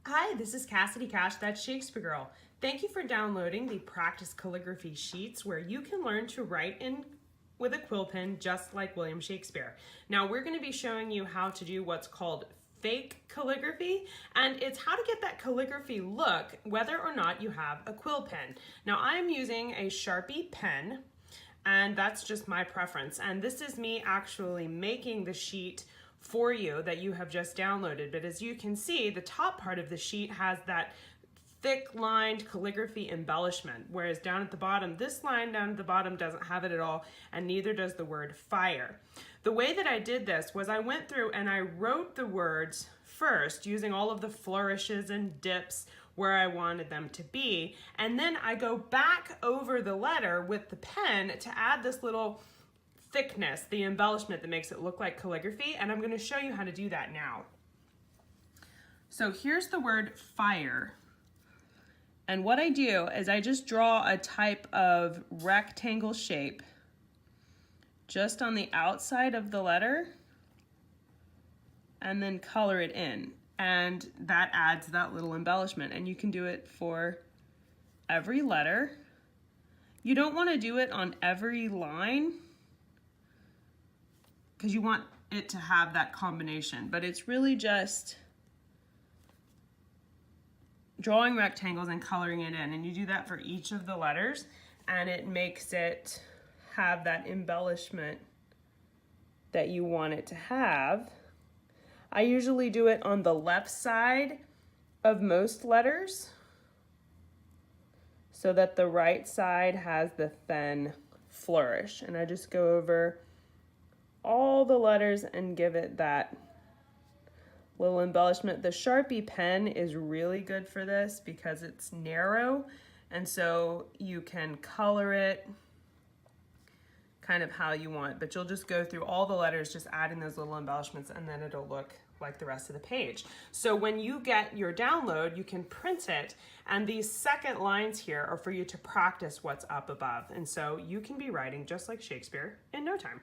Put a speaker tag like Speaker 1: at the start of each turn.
Speaker 1: Hi, this is Cassidy Cash, that's Shakespeare Girl. Thank you for downloading the practice calligraphy sheets where you can learn to write with a quill pen just like William Shakespeare. Now we're going to be showing you how to do what's called fake calligraphy, and it's how to get that calligraphy look whether or not you have a quill pen. Now I'm using a Sharpie pen, and that's just my preference, and this is me actually making the sheet for you that you have just downloaded. But as you can see, the top part of the sheet has that thick lined calligraphy embellishment, whereas down at the bottom, this line down at the bottom doesn't have it at all, and neither does the word fire. The way that I did this was I went through and I wrote the words first using all of the flourishes and dips where I wanted them to be, and then I go back over the letter with the pen to add this little thickness, the embellishment that makes it look like calligraphy, and I'm going to show you how to do that now. So here's the word fire, and what I do is I just draw a type of rectangle shape just on the outside of the letter and then color it in, and that adds that little embellishment, and you can do it for every letter. You don't want to do it on every line because you want it to have that combination, but it's really just drawing rectangles and coloring it in, and you do that for each of the letters, and it makes it have that embellishment that you want it to have. I usually do it on the left side of most letters so that the right side has the thin flourish, and I just go over all the letters and give it that little embellishment. The Sharpie pen is really good for this because it's narrow, and so you can color it kind of how you want, but you'll just go through all the letters just adding those little embellishments, and then it'll look like the rest of the page. So when you get your download, you can print it, and these second lines here are for you to practice what's up above, and so you can be writing just like Shakespeare in no time.